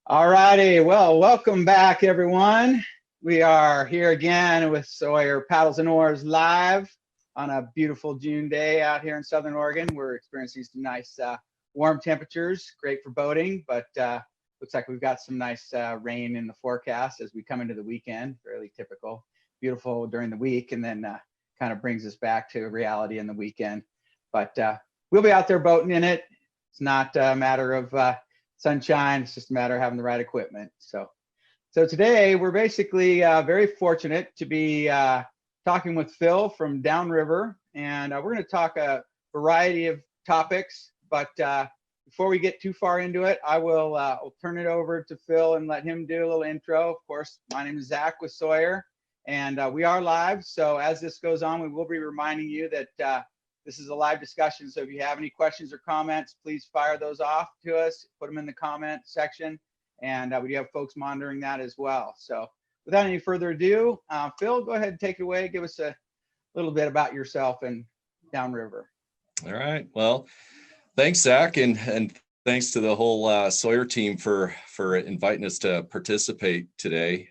All righty. Well, welcome back, everyone. We are here again with Sawyer Paddles and Oars live on a beautiful June day out here in Southern Oregon. We're experiencing some nice warm temperatures, great for boating, but looks like we've got some nice rain in the forecast as we come into the weekend, fairly typical. Beautiful during the week, and then kind of brings us back to reality in the weekend. But we'll be out there boating in it. It's not a matter of sunshine. It's just a matter of having the right equipment. So today we're basically very fortunate to be talking with Phil from Downriver, and we're going to talk a variety of topics. But before we get too far into it, I will I'll turn it over to Phil and let him do a little intro. Of course, my name is Zach with Sawyer, and we are live. So as this goes on, we will be reminding you that this is a live discussion, so if you have any questions or comments, please fire those off to us, put them in the comment section, and we do have folks monitoring that as well. So without any further ado, Phil, go ahead and take it away. Give us a little bit about yourself and Downriver. All right. Well, thanks, Zach, and thanks to the whole Sawyer team for inviting us to participate today.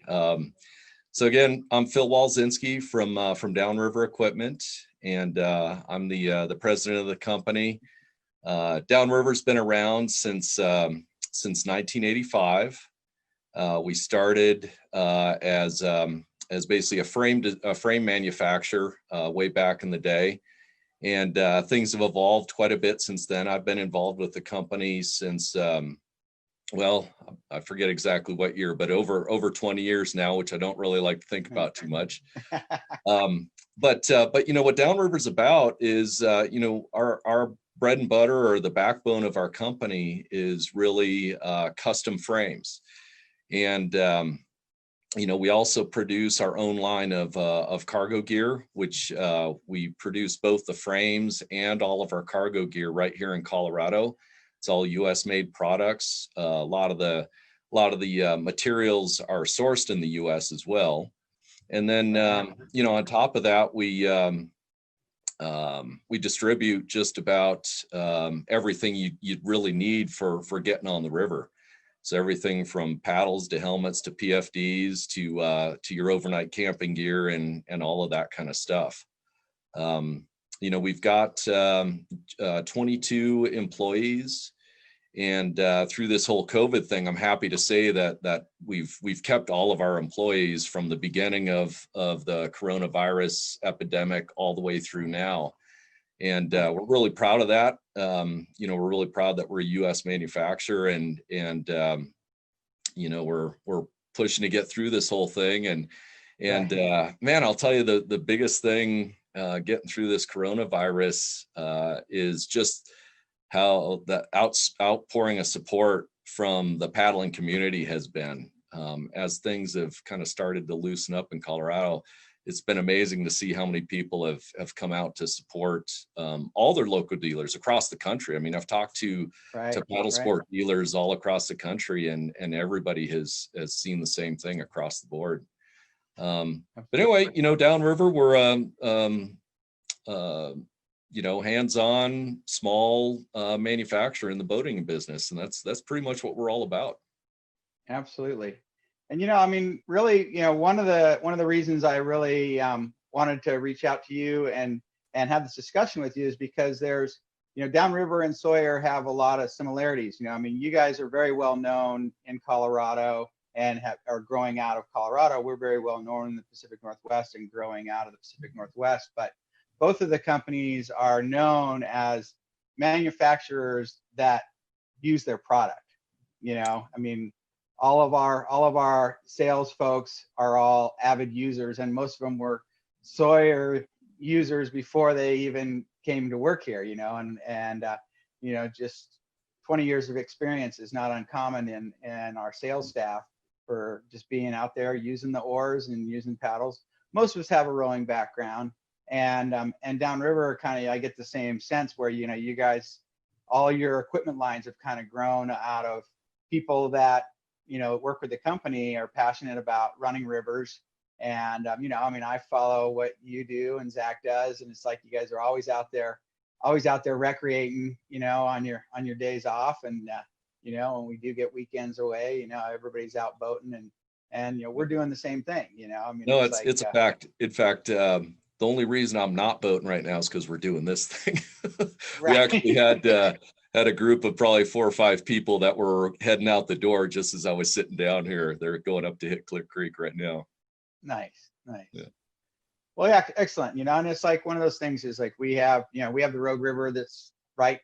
So again, I'm Phil Walczynski from Downriver Equipment, and I'm the president of the company. Downriver's been around since 1985. We started as basically a frame manufacturer way back in the day, and things have evolved quite a bit since then. I've been involved with the company since well, I forget exactly what year, but over 20 years now, which I don't really like to think about too much. But you know what Downriver's about is our bread and butter, or the backbone of our company, is really custom frames, and we also produce our own line of cargo gear, which we produce both the frames and all of our cargo gear right here in Colorado. It's all U.S. made products. A lot of the materials are sourced in the U.S. as well. And then on top of that, we distribute just about everything you'd really need for getting on the river. So everything from paddles to helmets to PFDs to your overnight camping gear and all of that kind of stuff. We've got 22 employees, and through this whole COVID thing, I'm happy to say that we've kept all of our employees from the beginning of the coronavirus epidemic all the way through now, and we're really proud of that. We're really proud that we're a U.S. manufacturer, and we're pushing to get through this whole thing. And man, I'll tell you the biggest thing getting through this coronavirus is just how the outpouring of support from the paddling community has been. As things have kind of started to loosen up in Colorado, it's been amazing to see how many people have come out to support all their local dealers across the country. I mean, I've talked to paddle sport dealers all across the country, and everybody has seen the same thing across the board. But anyway, Downriver, we're hands-on, small manufacturer in the boating business, and that's pretty much what we're all about. Absolutely. And really, one of the reasons I really wanted to reach out to you and have this discussion with you is because there's Downriver and Sawyer have a lot of similarities. You guys are very well known in Colorado and are growing out of Colorado. We're very well known in the Pacific Northwest and growing out of the Pacific Northwest, but both of the companies are known as manufacturers that use their product. All of our sales folks are all avid users, and most of them were Sawyer users before they even came to work here. Just 20 years of experience is not uncommon in our sales staff for just being out there using the oars and using paddles. Most of us have a rowing background. And Downriver, I get the same sense where you guys, all your equipment lines have kind of grown out of people that work with the company, are passionate about running rivers, and I follow what you do and Zach does, and it's like you guys are always out there recreating, on your days off, and you know, when we do get weekends away, you know, everybody's out boating, and, you know, we're doing the same thing, you know, I mean, No, it's like, it's a fact. In fact, the only reason I'm not boating right now is because we're doing this thing. We actually right. had a group of probably 4 or 5 people that were heading out the door just as I was sitting down here. They're going up to hit Clear Creek right now. Nice, nice. Yeah. Well, yeah, excellent. You know, and it's like one of those things is like we have, you know, we have the Rogue River that's right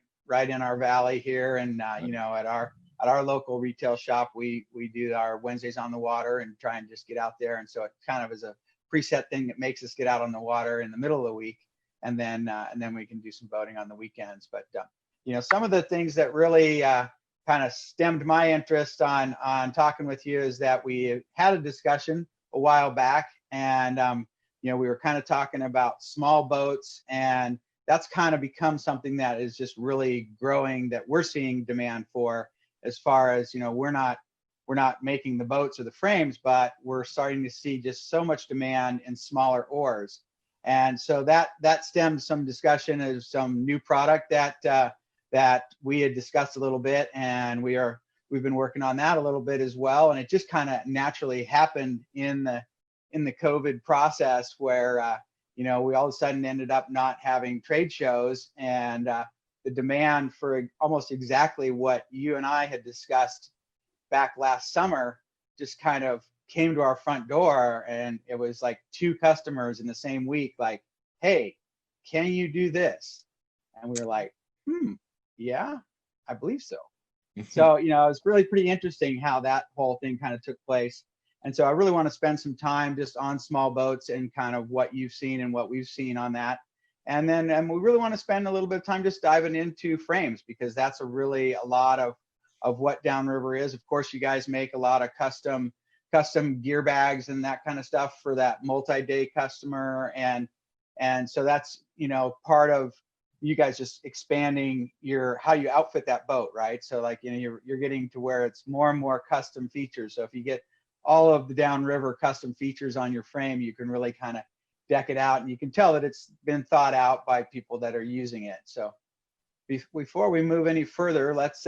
in our valley here, and you know, at our local retail shop, we do our Wednesdays on the water and try and just get out there, and so it kind of is a preset thing that makes us get out on the water in the middle of the week, and then we can do some boating on the weekends. But you know, some of the things that really kind of stemmed my interest on talking with you is that we had a discussion a while back, and you know, we were kind of talking about small boats, and that's kind of become something that is just really growing, that we're seeing demand for, as far as, you know, we're not making the boats or the frames, but we're starting to see just so much demand in smaller oars. And so that stemmed some discussion of some new product that we had discussed a little bit, and we've been working on that a little bit as well. And it just kind of naturally happened in the COVID process, where you know, we all of a sudden ended up not having trade shows, and the demand for almost exactly what you and I had discussed back last summer just kind of came to our front door. And it was like 2 customers in the same week, like, hey, can you do this? And we were like, yeah, I believe so. So, you know, it's really pretty interesting how that whole thing kind of took place. And so I really want to spend some time just on small boats and kind of what you've seen and what we've seen on that. And then we really want to spend a little bit of time just diving into frames, because that's a lot of what Downriver is. Of course, you guys make a lot of custom gear bags and that kind of stuff for that multi-day customer. And so that's, you know, part of you guys just expanding how you outfit that boat, right? So like, you know, you're getting to where it's more and more custom features. So if you get all of the Downriver custom features on your frame, you can really kind of deck it out, and you can tell that it's been thought out by people that are using it. So before we move any further, let's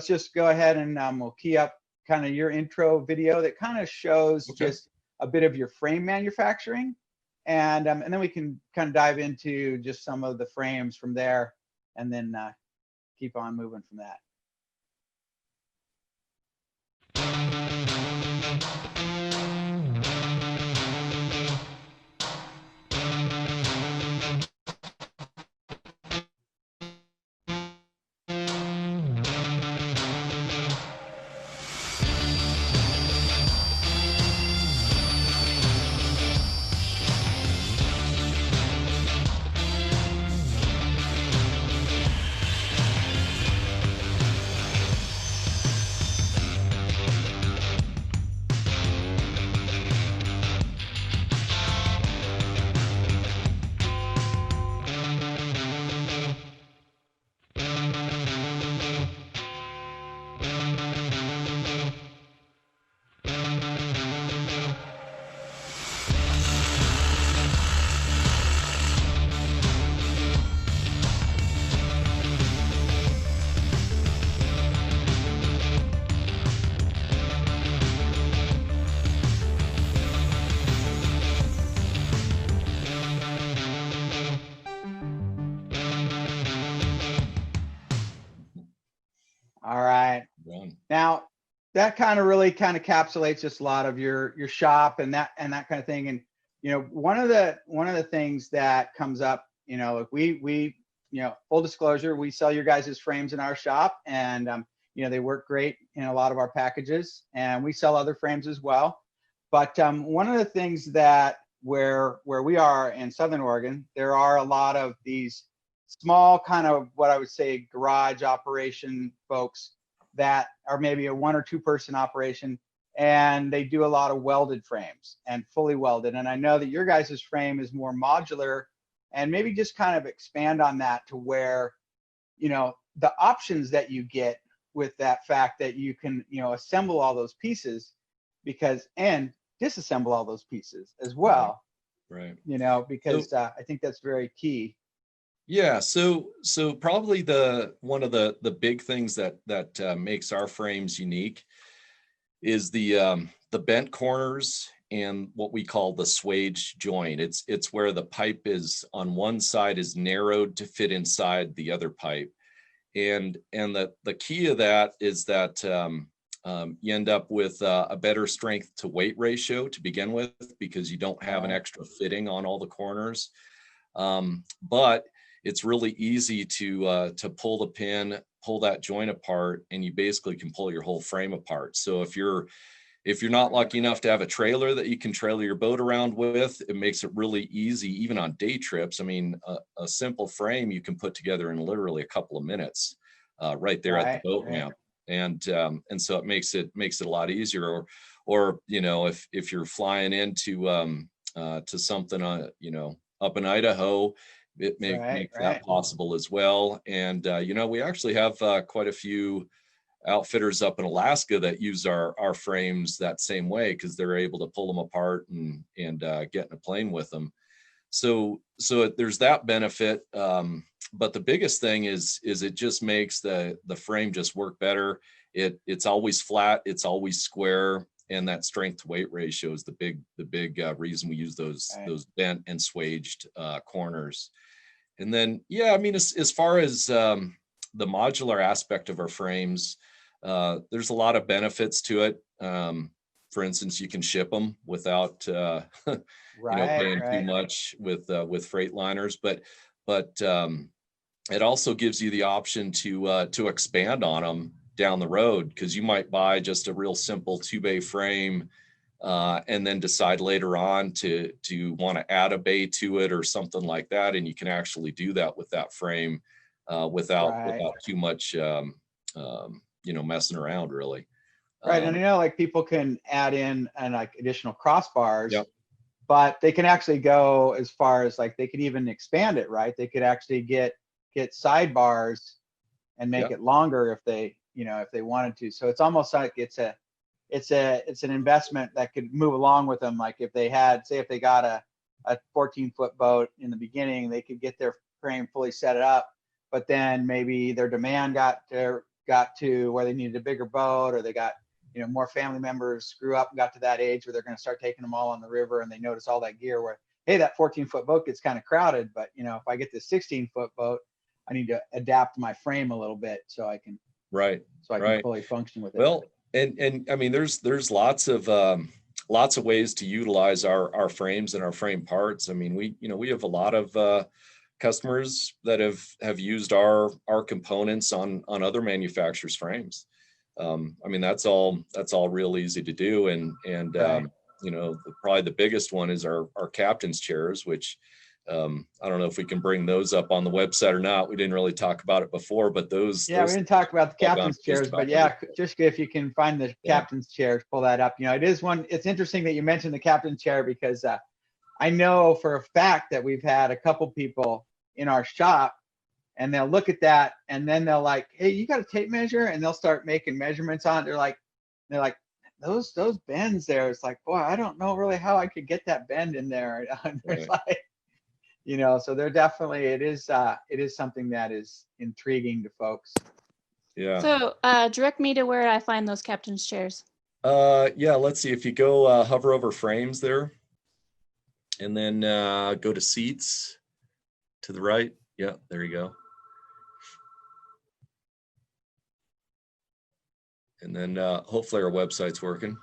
just go ahead and we'll key up kind of your intro video that kind of shows just a bit of your frame manufacturing, and then we can kind of dive into just some of the frames from there, and then keep on moving from that. All right. Now that kind of really kind of encapsulates just a lot of your shop and that kind of thing. And you know, one of the things that comes up, you know, like we you know, full disclosure, we sell your guys' frames in our shop, and you know, they work great in a lot of our packages, and we sell other frames as well. But one of the things that where we are in Southern Oregon, there are a lot of these small kind of what I would say garage operation folks that are maybe a 1 or 2 person operation, and they do a lot of welded frames and fully welded. And I know that your guys' frame is more modular, and maybe just kind of expand on that to where, you know, the options that you get with that fact that you can, you know, assemble all those pieces and disassemble all those pieces as well. Right. You know, because I think that's very key. Yeah, so probably the one of the big things that makes our frames unique is the bent corners and what we call the swage joint. It's where the pipe is on one side is narrowed to fit inside the other pipe, and the key of that is that you end up with a better strength to weight ratio to begin with because you don't have an extra fitting on all the corners. But it's really easy to pull the pin, pull that joint apart, and you basically can pull your whole frame apart. So if you're not lucky enough to have a trailer that you can trailer your boat around with, it makes it really easy, even on day trips. I mean, a simple frame you can put together in literally a couple of minutes, right there at the boat ramp, and so it makes it a lot easier. Or you know, if you're flying into to something up in Idaho, it makes that possible as well. And we actually have quite a few outfitters up in Alaska that use our frames that same way because they're able to pull them apart and get in a plane with them. So there's that benefit. But the biggest thing is it just makes the frame just work better. It's always flat, it's always square, and that strength to weight ratio is the big reason we use those bent and swaged corners. And then I mean, as far as the modular aspect of our frames, there's a lot of benefits to it. For instance, you can ship them without paying too much with Freightliners, but it also gives you the option to expand on them down the road, because you might buy just a real simple 2-bay frame and then decide later on to want to add a bay to it or something like that, and you can actually do that with that frame without too much messing around, really. And like people can add in like additional crossbars, but they can actually go as far as like they could even expand it, right? They could actually get sidebars and make it longer if they wanted to. So it's almost like it's an investment that could move along with them. Like if they got a 14-foot boat in the beginning, they could get their frame fully set up, but then maybe their demand got to where they needed a bigger boat, or they got more family members grew up and got to that age where they're going to start taking them all on the river, and they notice all that gear where, hey, that 14-foot boat gets kind of crowded, but if I get this 16-foot boat, I need to adapt my frame a little bit so I can fully function with it. Well, and I mean, there's lots of ways to utilize our frames and our frame parts. I mean, we have a lot of customers that have used our components on other manufacturers' frames. I mean, that's all real easy to do. And probably the biggest one is our captain's chairs, which I don't know if we can bring those up on the website or not. We didn't really talk about it before, but those. We didn't talk about the captain's chairs, but just if you can find the captain's chairs, pull that up. It's interesting that you mentioned the captain's chair, because I know for a fact that we've had a couple people in our shop, and they'll look at that, and then they'll like, hey, you got a tape measure? And they'll start making measurements on it. They're like, those bends there. It's like, boy, I don't know really how I could get that bend in there. And there's like, so they're definitely, it is something that is intriguing to folks. Yeah. So direct me to where I find those captain's chairs. Let's see. If you go hover over frames there, and then go to seats to the right. Yeah, there you go. And then hopefully our website's working.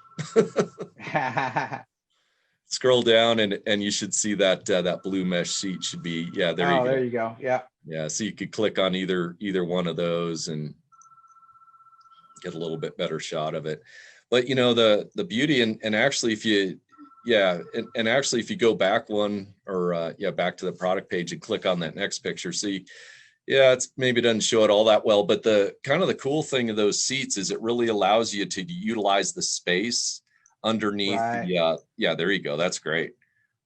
Scroll down and you should see that blue mesh seat should be, there you go. There you go. Yeah, so you could click on either one of those and get a little bit better shot of it. But the beauty, and actually if you actually if you go back one, or back to the product page and click on that next picture, see, it's maybe doesn't show it all that well, but the kind of the cool thing of those seats is it really allows you to utilize the space underneath there you go. That's great.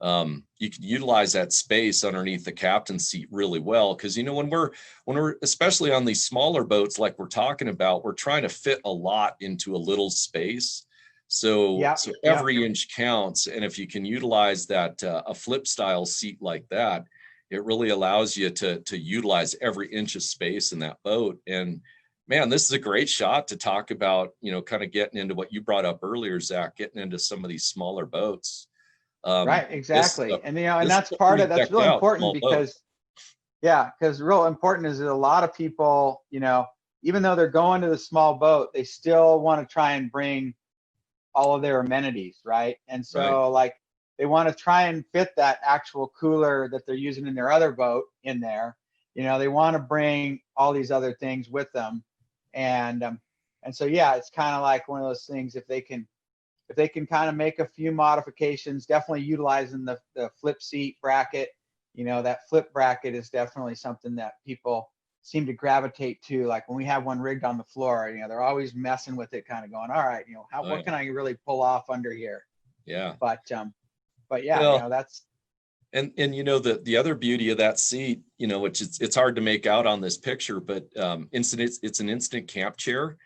You can utilize that space underneath the captain's seat really well, because when we're especially on these smaller boats like we're talking about, we're trying to fit a lot into a little space. So every inch counts, and if you can utilize that a flip style seat like that, it really allows you to utilize every inch of space in that boat. And man, this is a great shot to talk about, kind of getting into what you brought up earlier, Zach, getting into some of these smaller boats. Right, exactly. And and that's that's real out, important because real important is that a lot of people, even though they're going to the small boat, they still want to try and bring all of their amenities, right? And so like they want to try and fit that actual cooler that they're using in their other boat in there. They want to bring all these other things with them. And so it's kind of like one of those things, if they can kind of make a few modifications, definitely utilizing the flip seat bracket. That flip bracket is definitely something that people seem to gravitate to. Like when we have one rigged on the floor, they're always messing with it, kind of going, all right, what can I really pull off under here? Yeah. But yeah, that's. And the other beauty of that seat, which it's hard to make out on this picture, but it's an instant camp chair.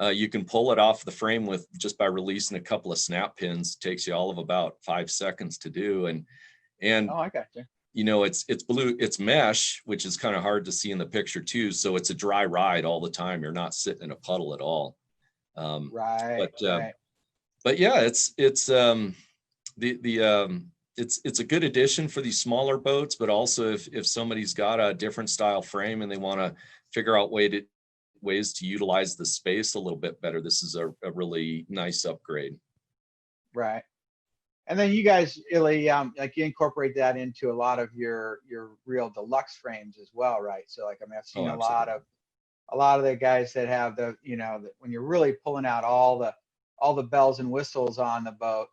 You can pull it off the frame with just by releasing a couple of snap pins. It takes you all of about 5 seconds to do. And oh, I got you. It's mesh, which is kind of hard to see in the picture too. So it's a dry ride all the time. You're not sitting in a puddle at all. Right. But yeah, it's a good addition for these smaller boats, but also if somebody's got a different style frame and they want to figure out ways to utilize the space a little bit better, this is a really nice upgrade. Right. And then you guys really like you incorporate that into a lot of your real deluxe frames as well, right? So like I've seen a lot of the guys that have the when you're really pulling out all the bells and whistles on the boat,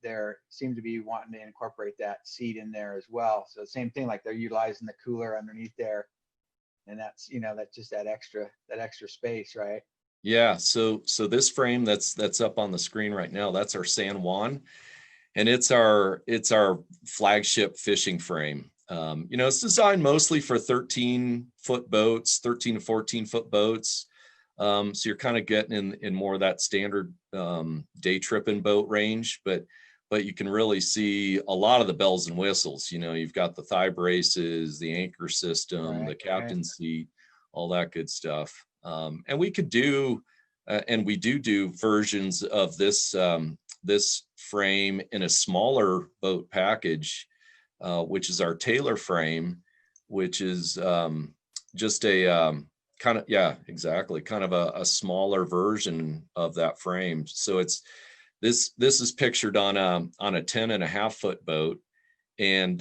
there seem to be wanting to incorporate that seat in there as well. So same thing, like they're utilizing the cooler underneath there, and that's that's just that extra space, right? Yeah. So this frame that's up on the screen right now, that's our San Juan. And it's our flagship fishing frame. It's designed mostly for 13-foot boats, 13 to 14-foot boats. So you're kind of getting in more of that standard day tripping boat range, but you can really see a lot of the bells and whistles. You've got the thigh braces, the anchor system, the captain's seat, all that good stuff. And we could do, and we do versions of this frame in a smaller boat package, which is our Taylor frame, which is just a kind of a smaller version of that frame. So this is pictured on a 10.5-foot boat, and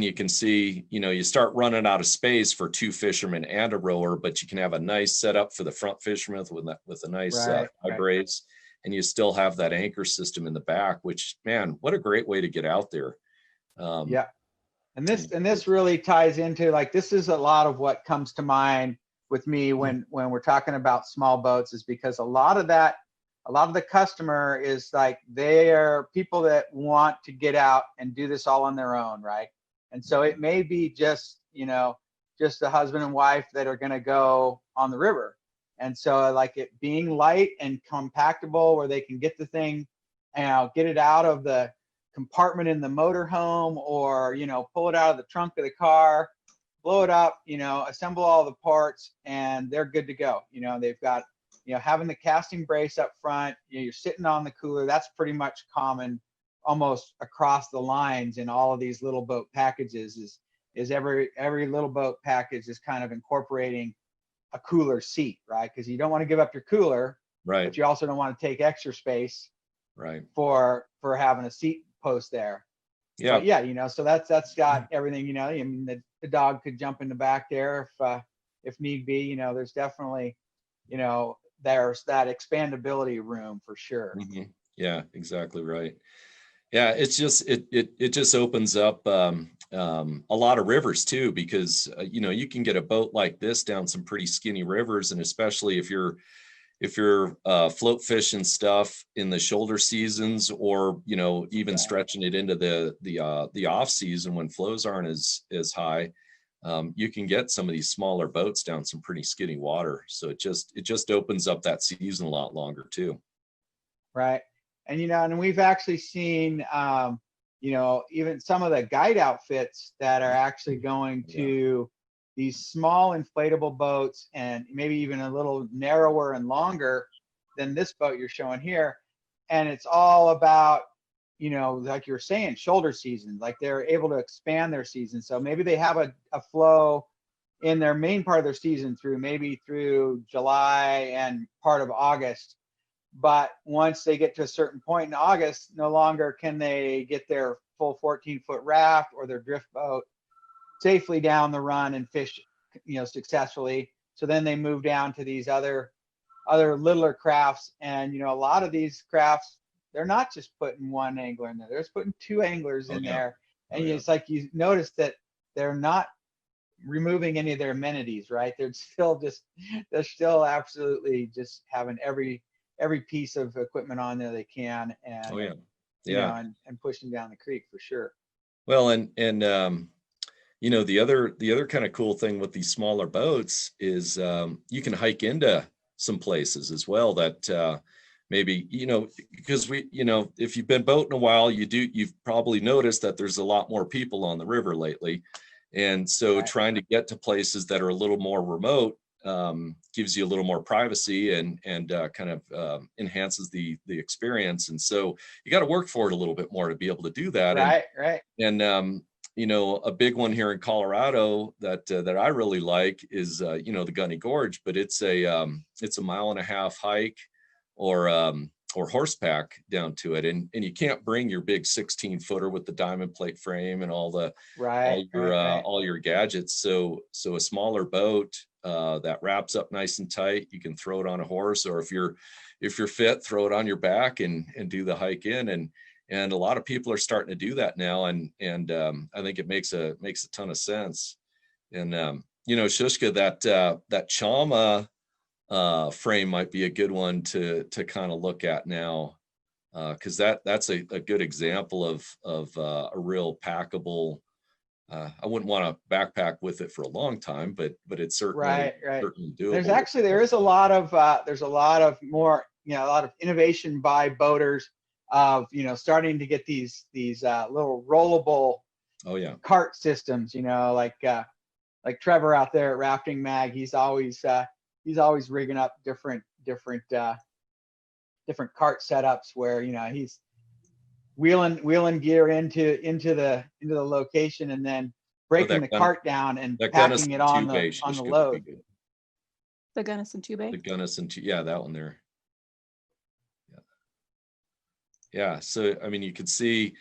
you can see, you start running out of space for 2 fishermen and a rower, but you can have a nice setup for the front fishermen with a nice high brace. And you still have that anchor system in the back, which, man, what a great way to get out there. Yeah. And this really ties into, like, this is a lot of what comes to mind with me when we're talking about small boats, is because a lot of the customer is like, they are people that want to get out and do this all on their own, right? And so it may be just the husband and wife that are going to go on the river. And so like it being light and compactable, where they can get the thing, get it out of the compartment in the motorhome, or, pull it out of the trunk of the car, blow it up, assemble all the parts, and they're good to go. They've got, having the casting brace up front, you're sitting on the cooler. That's pretty much common almost across the lines in all of these little boat packages, is every little boat package is kind of incorporating a cooler seat, right? Because you don't want to give up your cooler, right? But you also don't want to take extra space, right? For having a seat post there. Yeah, but yeah, so that's got everything. I mean, the dog could jump in the back there if need be. There's definitely, there's that expandability room for sure. Mm-hmm. Yeah, exactly right. Yeah, it's just it just opens up a lot of rivers too, because you can get a boat like this down some pretty skinny rivers, and especially if you're float fishing stuff in the shoulder seasons, or even stretching it into the off season when flows aren't as high, you can get some of these smaller boats down some pretty skinny water. So it just opens up that season a lot longer too. Right. And and we've actually seen even some of the guide outfits that are actually going to these small inflatable boats, and maybe even a little narrower and longer than this boat you're showing here. And it's all about, like you were saying, shoulder season. Like they're able to expand their season. So maybe they have a flow in their main part of their season through July and part of August. But once they get to a certain point in August, no longer can they get their full 14-foot raft or their drift boat safely down the run and fish, successfully. So then they move down to these other littler crafts. And, a lot of these crafts, they're not just putting one angler in there, they're just putting two anglers in there. And it's like you notice that they're not removing any of their amenities, right? They're still absolutely just having every piece of equipment on there they can, and and pushing down the creek for sure. Well, and the other kind of cool thing with these smaller boats is you can hike into some places as well that maybe, because if you've been boating a while, you've probably noticed that there's a lot more people on the river lately. And so trying to get to places that are a little more remote gives you a little more privacy and kind of enhances the experience. And so you got to work for it a little bit more to be able to do that. Right. And a big one here in Colorado that I really like is the Gunny Gorge, but it's a 1.5 mile hike or horseback down to it, and you can't bring your big 16-footer with the diamond plate frame and all your gadgets. So a smaller boat that wraps up nice and tight, you can throw it on a horse, or if you're fit, throw it on your back and do the hike in. And a lot of people are starting to do that now, and I think it makes a ton of sense. And Shushka, that Chama frame might be a good one to kind of look at now, because that's a good example of a real packable. I wouldn't want to backpack with it for a long time, but it's certainly certainly doable. There's a lot of more, a lot of innovation by boaters of starting to get these little rollable cart systems, like Trevor out there at Rafting Mag. He's always rigging up different cart setups where he's wheeling gear into the location and then breaking the cart down and packing it on the load. The Gunnison Tube. The Gunnison Tube, that one there. Yeah. So I mean, you could see,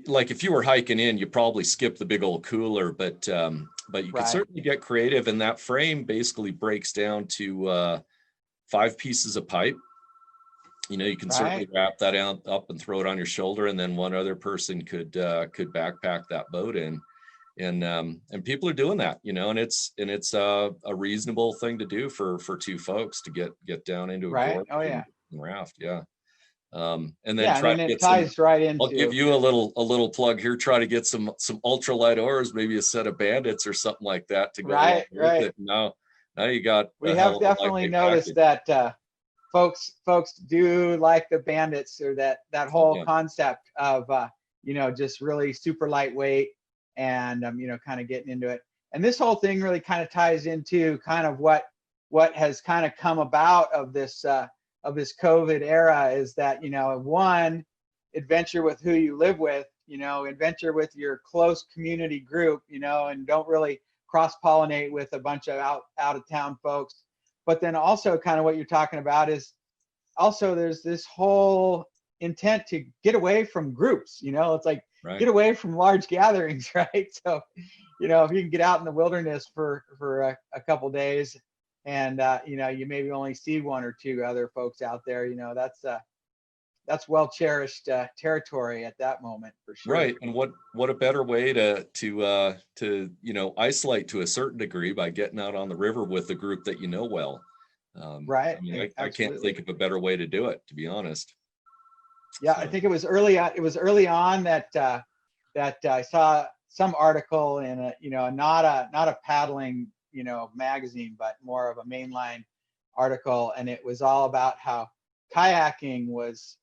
like if you were hiking in, you probably skip the big old cooler, but you can certainly get creative. And that frame basically breaks down to 5 pieces of pipe. You can certainly wrap that up and throw it on your shoulder, and then one other person could backpack that boat in. And people are doing that, and it's a reasonable thing to do for 2 folks to get down into a gorge and raft. And then try to get I'll give you a little plug here. Try to get some ultralight oars, maybe a set of Bandits or something like that to go along with it. Now you got. We have definitely noticed that folks do like the Bandits, or that whole concept of just really super lightweight and kind of getting into it. And this whole thing really kind of ties into kind of what has kind of come about of this COVID era, is that, one, adventure with who you live with, adventure with your close community group, and don't really cross-pollinate with a bunch of out of town folks. But then also kind of what you're talking about is also there's this whole intent to get away from groups, it's like get away from large gatherings, right? So, if you can get out in the wilderness for a couple days, and you maybe only see 1 or 2 other folks out there, that's well cherished territory at that moment for sure. Right. And what a better way to isolate to a certain degree by getting out on the river with a group that well. Right. I mean, I can't think of a better way to do it, to be honest. Yeah, so. I think it was early on that I saw some article in a not a paddling magazine, but more of a mainline article, and it was all about how kayaking was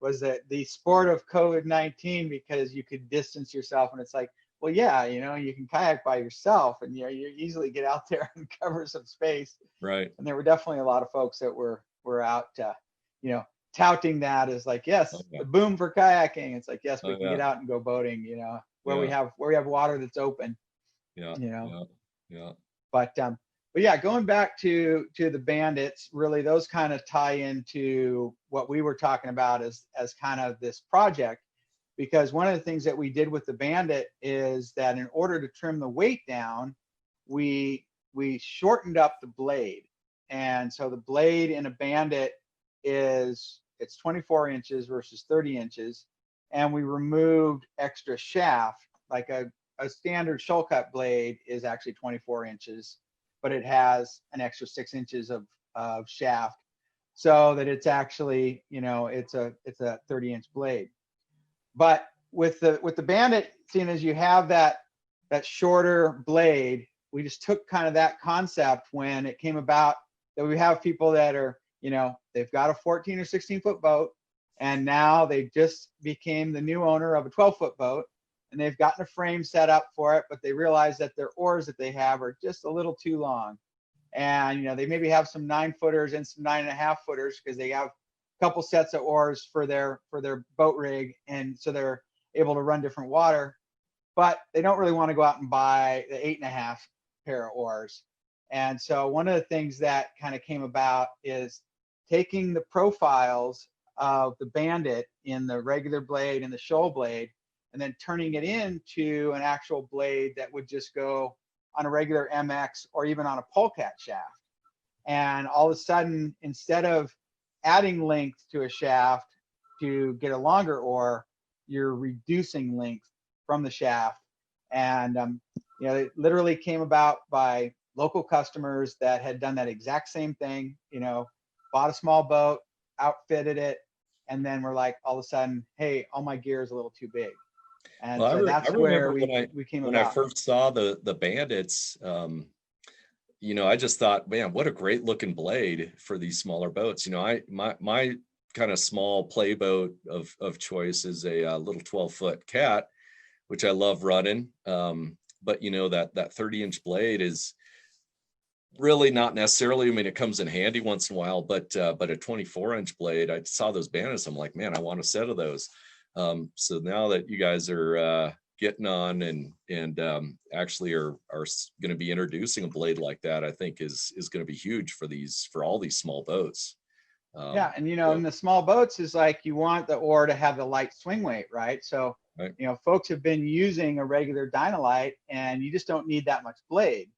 was that the sport of COVID-19, because you could distance yourself, and it's like, well, yeah, you can kayak by yourself, and you easily get out there and cover some space. Right. And there were definitely a lot of folks that were out, touting that as like, yes, Oh, yeah. the boom for kayaking. It's like, yes, we Oh, can yeah. get out and go boating, where we Yeah. have water that's open. Yeah. Yeah. But yeah, going back to the Bandits, really those kind of tie into what we were talking about as kind of this project, because one of the things that we did with the Bandit is that in order to trim the weight down, we shortened up the blade. And so the blade in a Bandit it's 24 inches versus 30 inches. And we removed extra shaft. Like a standard shoal cut blade is actually 24 inches, but it has an extra 6 inches of shaft, so that it's actually, it's a 30-inch blade. But with the Bandit, seeing as you have that shorter blade, we just took kind of that concept when it came about, that we have people that are, they've got a 14 or 16 foot boat, and now they just became the new owner of a 12-foot boat, and they've gotten a frame set up for it, but they realize that their oars that they have are just a little too long. And, they maybe have some 9-footers and some 9.5-footers, because they have a couple sets of oars for their boat rig. And so they're able to run different water, but they don't really want to go out and buy the 8.5 pair of oars. And so one of the things that kind of came about is taking the profiles of the Bandit in the regular blade and the shoal blade, and then turning it into an actual blade that would just go on a regular MX or even on a polecat shaft. And all of a sudden, instead of adding length to a shaft to get a longer oar, you're reducing length from the shaft. And it literally came about by local customers that had done that exact same thing, bought a small boat, outfitted it, and then we're like, all of a sudden, hey, all my gear is a little too big. And Well, so that's where we came when about. I first saw the Bandits, I just thought, man, what a great looking blade for these smaller boats. My kind of small play boat of choice is a little 12-foot Cat, which I love running. But that 30-inch blade is really not necessarily. I mean, it comes in handy once in a while, but a 24-inch blade. I saw those Bandits. I'm like, man, I want a set of those. So now that you guys are getting on and actually are going to be introducing a blade like that, I think is going to be huge for all these small boats. Yeah, and in the small boats is like, you want the oar to have the light swing weight, right? So right. Folks have been using a regular Dynalite, and you just don't need that much blade.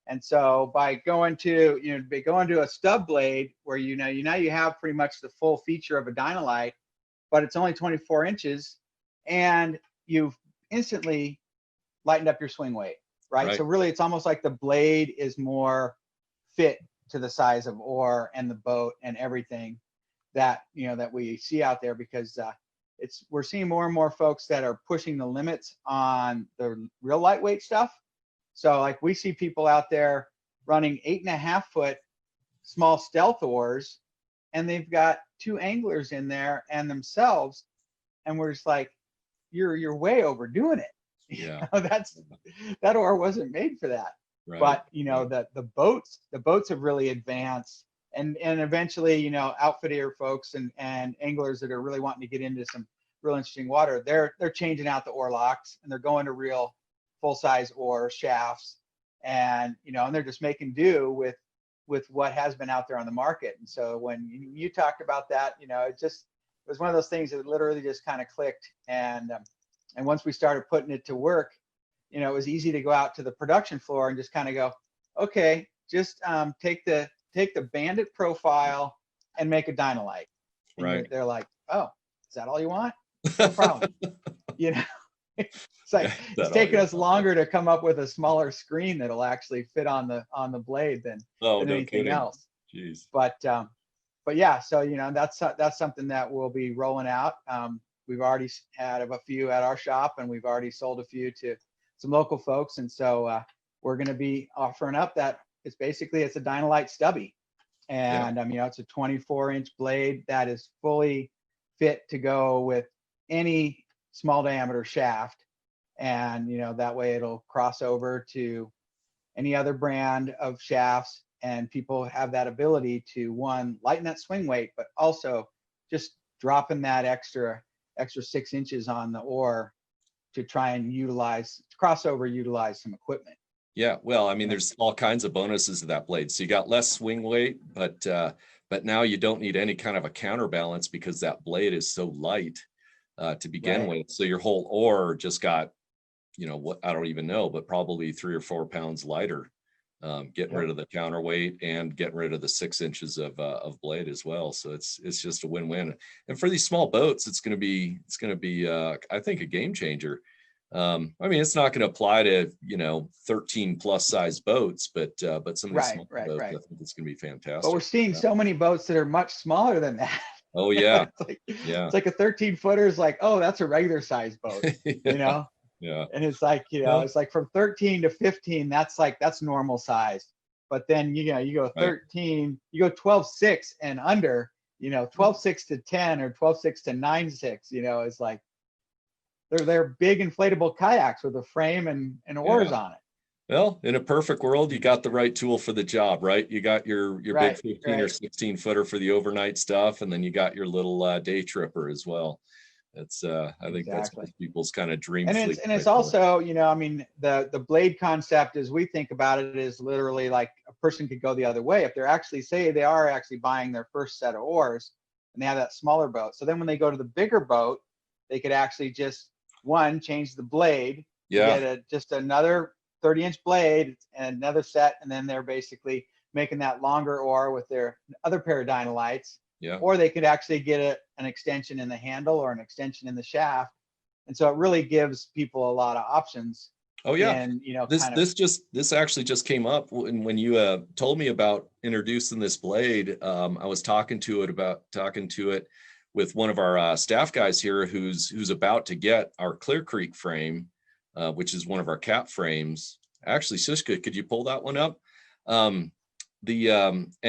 And so by going to a stub blade, where now you have pretty much the full feature of a Dynalite, but it's only 24 inches, and you've instantly lightened up your swing weight, right? So really, it's almost like the blade is more fit to the size of oar and the boat and everything that that we see out there, because we're seeing more and more folks that are pushing the limits on the real lightweight stuff. So like, we see people out there running 8.5-foot small stealth oars, and they've got 2 anglers in there and themselves, and we're just like, you're way overdoing it. Yeah. That oar wasn't made for that. Right. But the boats have really advanced, and eventually, outfitter folks and anglers that are really wanting to get into some real interesting water, they're changing out the oar locks, and they're going to real full-size oar shafts, and and they're just making do with what has been out there on the market. And so when you talked about that, it was one of those things that literally just kind of clicked. And once we started putting it to work, it was easy to go out to the production floor and just kind of go, okay, just take the Bandit profile and make a Dynalite. And right. They're like, oh, is that all you want? No problem. It's like, it's taken us longer to come up with a smaller screen that'll actually fit on the blade than anything else. Jeez. But yeah, so that's something that we'll be rolling out. We've already had a few at our shop, and we've already sold a few to some local folks, and so we're going to be offering up that it's a Dynalite stubby, and it's a 24-inch blade that is fully fit to go with any small diameter shaft. And, that way it'll cross over to any other brand of shafts, and people have that ability to, one, lighten that swing weight, but also just dropping that extra 6 inches on the oar to try and utilize some equipment. Yeah, well, I mean, there's all kinds of bonuses to that blade. So you got less swing weight, but now you don't need any kind of a counterbalance because that blade is so light to begin with. So your whole oar just got, what, I don't even know, but probably 3 or 4 pounds lighter, getting rid of the counterweight and getting rid of the 6 inches of blade as well. So it's just a win-win. And for these small boats, it's going to be I think, a game changer. I mean, it's not going to apply to 13 plus size boats, but some of these small boats, I think it's going to be fantastic. But we're seeing so many boats that are much smaller than that. Oh yeah, it's like a 13 footer is like, oh, that's a regular size boat, Yeah. And it's like, it's like from 13 to 15, that's normal size. But then you go 13, you go 12.6 and under, 12.6 to 10 or 12.6 to 9.6, is like, they're big inflatable kayaks with a frame and oars on it. Well, in a perfect world, you got the right tool for the job, right? You got your big 15 or 16 footer for the overnight stuff, and then you got your little day tripper as well. It's I think that's most people's kind of dream. And it's also, I mean, the blade concept, as we think about it, is literally like a person could go the other way if they're actually, say they are actually buying their first set of oars and they have that smaller boat. So then when they go to the bigger boat, they could actually just change the blade, get just another 30-inch blade and another set, and then they're basically making that longer oar with their other pair of dynalites. Or they could actually get an extension in the handle or an extension in the shaft, and so it really gives people a lot of options. Oh yeah, and this actually just came up when you told me about introducing this blade. I was talking to it with one of our staff guys here who's about to get our Clear Creek frame, which is one of our cap frames. Actually, Shishka, could you pull that one up? And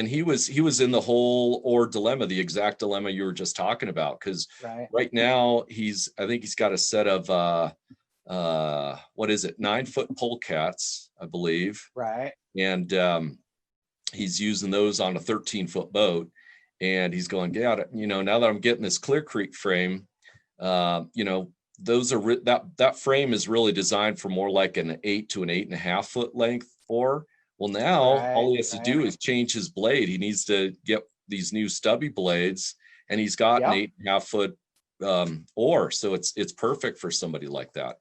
he was in the whole oar dilemma, the exact dilemma you were just talking about, because right now I think he's got a set of 9-foot polecats, I believe. Right. And he's using those on a 13-foot boat. And he's going, now that I'm getting this Clear Creek frame, those are that frame is really designed for more like an 8 to an 8.5 foot length oar. Well, now all he has to do is change his blade. He needs to get these new stubby blades, and he's got an 8.5 foot oar, so it's perfect for somebody like that.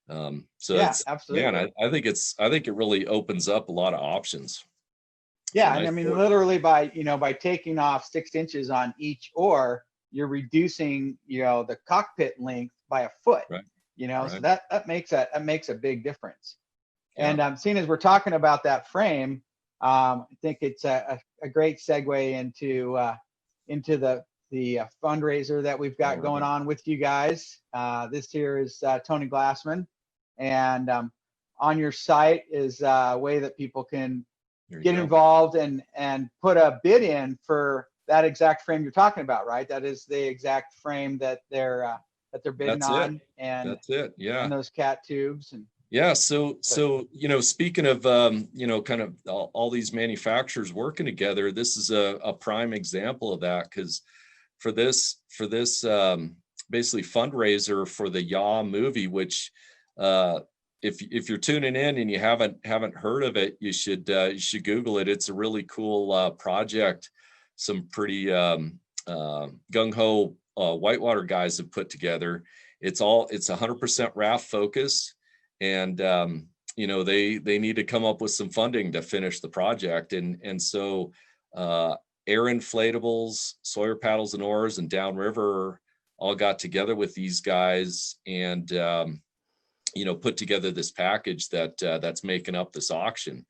Absolutely. And I think it really opens up a lot of options. Yeah, and I mean, literally by taking off 6 inches on each oar, you're reducing the cockpit length by a foot. So that makes a big difference. And seeing as we're talking about that frame, I think it's a great segue into the fundraiser that we've got going on with you guys. This here is Tony Glassman, and on your site is a way that people can get involved and put a bid in for that exact frame you're talking about, right? That is the exact frame that they're bidding on, and that's it. Yeah, and those cat tubes and. Yeah. So, speaking of, kind of all these manufacturers working together, this is a prime example of that. Cause for this basically fundraiser for the Yaw movie, which, if you're tuning in and you haven't heard of it, you should Google it. It's a really cool, project. Some pretty, gung-ho, whitewater guys have put together. It's 100% raft focus. And, they need to come up with some funding to finish the project. And so Air Inflatables, Sawyer Paddles and Oars, and Downriver all got together with these guys and, put together this package that's making up this auction.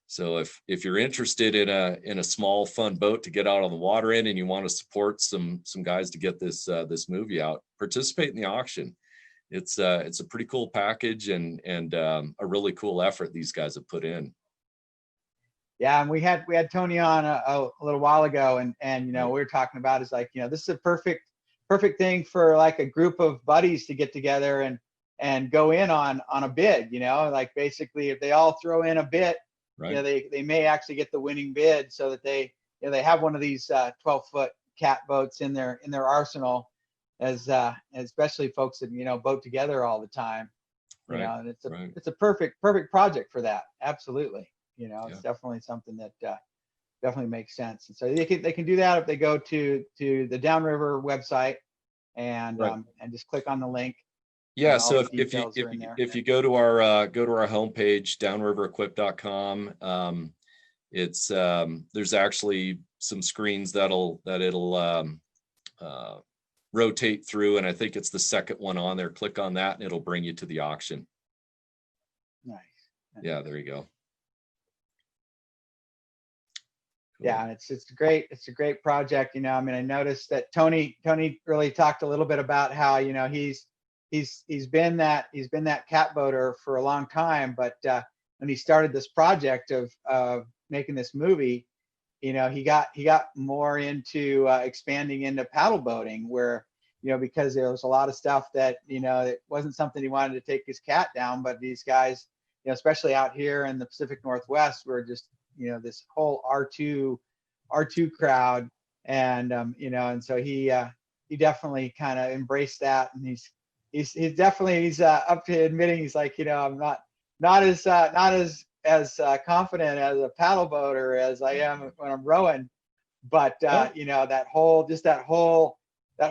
So if you're interested in a small, fun boat to get out on the water in, and you want to support some guys to get this movie out, participate in the auction. It's a pretty cool package and a really cool effort these guys have put in. Yeah, and we had Tony on a little while ago, and we were talking about is like, this is a perfect perfect thing for like a group of buddies to get together and go in on a bid, like basically if they all throw in a bid, Right. they may actually get the winning bid, so that they they have one of these 12-foot cat boats in their arsenal, as especially folks that boat together all the time, Right. and Right. it's a perfect project for that. Absolutely. It's Yeah. definitely something that definitely makes sense. And so they can do that if they go to the Downriver website and Right. and just click on the link. Yeah, And all so the details are in there. if you go to our homepage, downriverequip.com, it's there's actually some screens that it'll rotate through, and I think it's the second one on there. Click on that and it'll bring you to the auction. Nice. Yeah, there you go. Cool. Yeah, it's great. It's a great project. I mean, I noticed that Tony really talked a little bit about how he's been that cat boater for a long time, but when he started this project of making this movie, he got more into expanding into paddle boating, where because there was a lot of stuff that it wasn't something he wanted to take his cat down, but these guys, especially out here in the Pacific Northwest, were just this whole R2 crowd, and and so he definitely kind of embraced that, and he's up to admitting, he's like, I'm not as confident as a paddle boater as I am when I'm rowing, but that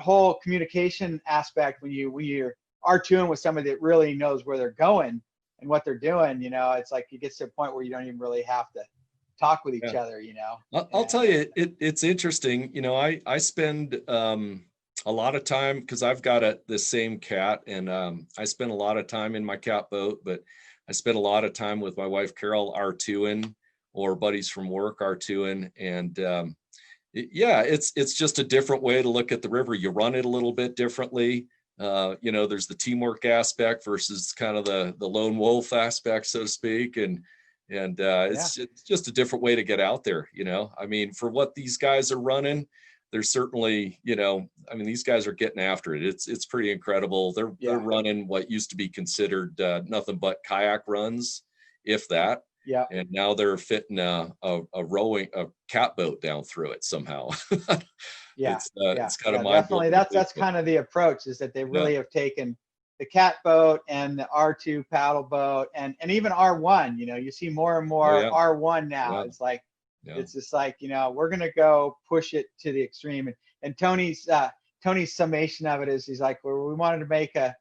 whole communication aspect, when you're R2ing with somebody that really knows where they're going and what they're doing, it's like you get to a point where you don't even really have to talk with each other. I'll tell you, it's interesting. I spend a lot of time, because I've got the same cat, and I spend a lot of time in my cat boat, but I spent a lot of time with my wife Carol R2ing, or buddies from work R2ing, and it's just a different way to look at the river. You run it a little bit differently. There's the teamwork aspect versus kind of the lone wolf aspect, so to speak, and it's just a different way to get out there. I mean, for what these guys are running, there's certainly, these guys are getting after it. It's pretty incredible. They're running what used to be considered nothing but kayak runs, if that. Yeah. And now they're fitting a cat boat down through it somehow. It's kind of definitely. That's kind of the approach, is that they really have taken the cat boat and the R2 paddle boat and even R1. You see more and more R1 now. It's like, it's just like, we're going to go push it to the extreme. And Tony's summation of it is, he's like, well, we wanted to make a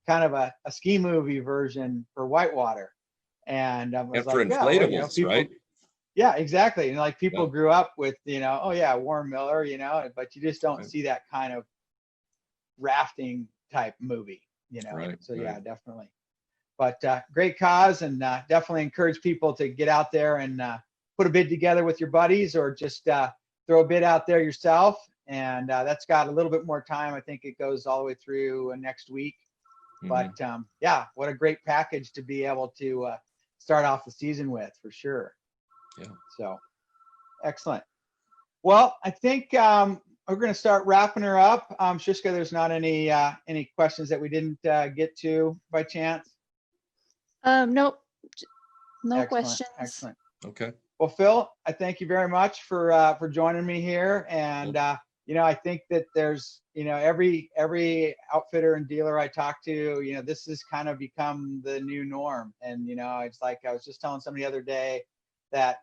kind of a ski movie version for whitewater. And I was for inflatables, people, right? Yeah, exactly. And like people grew up with, Warren Miller, but you just don't see that kind of rafting type movie, Right, so yeah, definitely. But great cause, and definitely encourage people to get out there and put a bid together with your buddies, or just throw a bid out there yourself. And that's got a little bit more time. I think it goes all the way through next week. But what a great package to be able to start off the season with, for sure. Yeah. So excellent. Well, I think we're going to start wrapping her up. Shiska, there's not any questions that we didn't get to by chance? Nope. No Excellent, questions. Excellent. Okay. Well, Phil, I thank you very much for joining me here. And I think that there's every outfitter and dealer I talk to, this has kind of become the new norm. And it's like, I was just telling somebody the other day that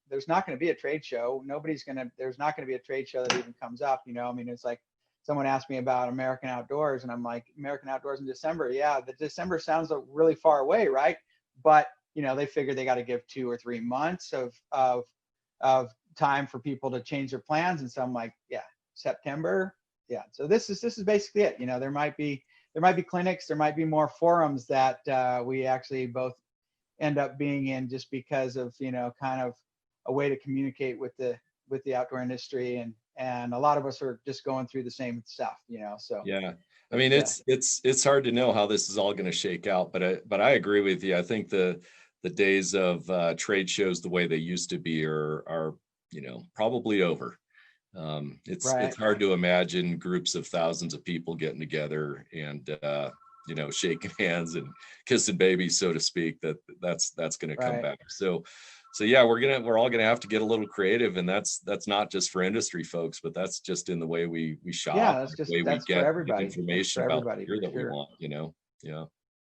there's not going to be a trade show. There's not going to be a trade show that even comes up. It's like someone asked me about American Outdoors, and I'm like, American Outdoors in December? Yeah, the December sounds really far away, right? But they figure they got to give 2 or 3 months of time for people to change their plans. And so I'm like, yeah, September. Yeah. So this is basically it. There might be clinics, there might be more forums that we actually both end up being in, just because of kind of a way to communicate with the outdoor industry, and a lot of us are just going through the same stuff. So yeah, I mean, it's hard to know how this is all going to shake out, but I agree with you. I think the days of trade shows the way they used to be are probably over. It's hard to imagine groups of thousands of people getting together and shaking hands and kissing babies, so to speak. That's going to come back. So yeah, we're all gonna have to get a little creative, and that's not just for industry folks, but that's just in the way we shop. Yeah, that's we for get everybody. information about the gear that we want.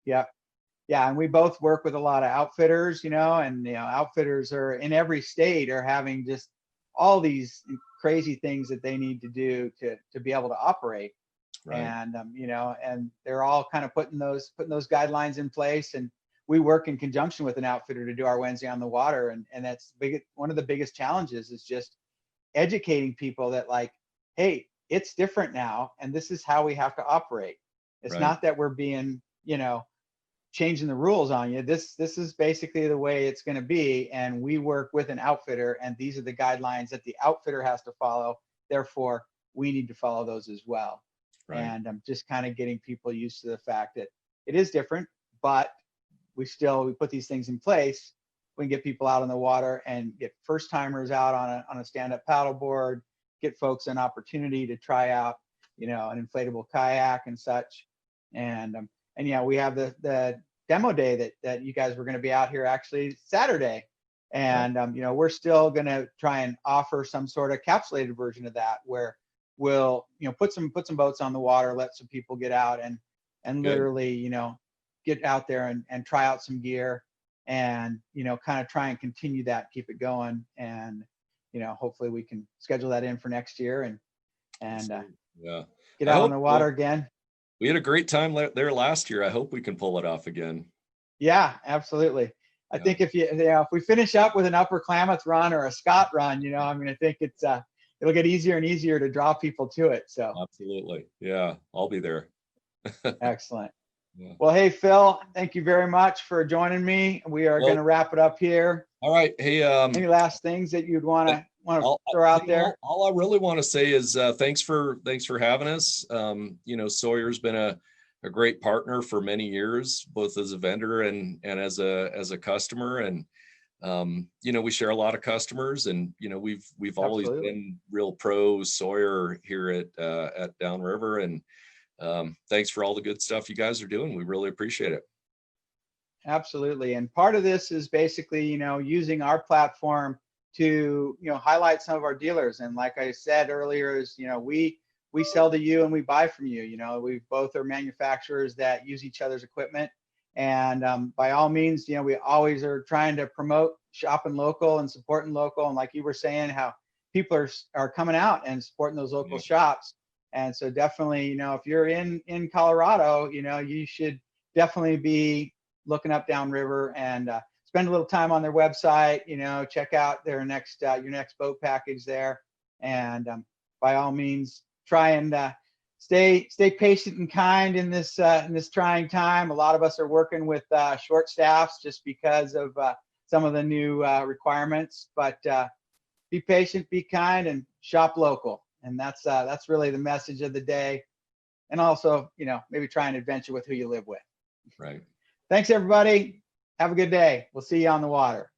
Yeah, and we both work with a lot of outfitters, and outfitters are in every state are having just all these crazy things that they need to do to be able to operate. Right. And and they're all kind of putting those guidelines in place, and we work in conjunction with an outfitter to do our Wednesday on the water, and that's one of the biggest challenges is just educating people that, like, hey, it's different now, and this is how we have to operate. It's not that we're being changing the rules on you. This is basically the way it's going to be, and we work with an outfitter, and these are the guidelines that the outfitter has to follow. Therefore, we need to follow those as well. Right. And I'm just kind of getting people used to the fact that it is different, but we put these things in place. We can get people out on the water and get first timers out on a stand-up paddleboard, get folks an opportunity to try out, an inflatable kayak and such. And yeah, we have the demo day that you guys were going to be out here actually Saturday. And, we're still going to try and offer some sort of capsulated version of that where we'll, put some boats on the water, let some people get out and literally, get out there and try out some gear and, kind of try and continue that, keep it going. And, hopefully we can schedule that in for next year and get out on the water again. We had a great time there last year. I hope we can pull it off again. Yeah, absolutely. I think if we finish up with an Upper Klamath run or a Scott run, I'm going to think it'll get easier and easier to draw people to it. So absolutely. Yeah, I'll be there. Excellent. Yeah. Well, hey, Phil, thank you very much for joining me. We are going to wrap it up here. All right. Hey, any last things that you'd want to throw out there? All I really want to say is thanks for having us. Sawyer's been a great partner for many years, both as a vendor and as a customer. And we share a lot of customers, and we've always been real pro Sawyer here at Downriver. And thanks for all the good stuff you guys are doing. We really appreciate it. Absolutely. And part of this is basically, using our platform to, highlight some of our dealers. And like I said earlier, is, we sell to you and we buy from you. We both are manufacturers that use each other's equipment. And by all means, we always are trying to promote shopping local and supporting local. And like you were saying, how people are coming out and supporting those local shops. And so definitely, if you're in Colorado, you should definitely be looking up Downriver and spend a little time on their website, check out their next your next boat package there. And by all means, try and stay patient and kind in this trying time. A lot of us are working with short staffs just because of some of the new requirements, but be patient, be kind, and shop local. And that's really the message of the day. And also, maybe try and adventure with who you live with. Right. Thanks, everybody. Have a good day. We'll see you on the water.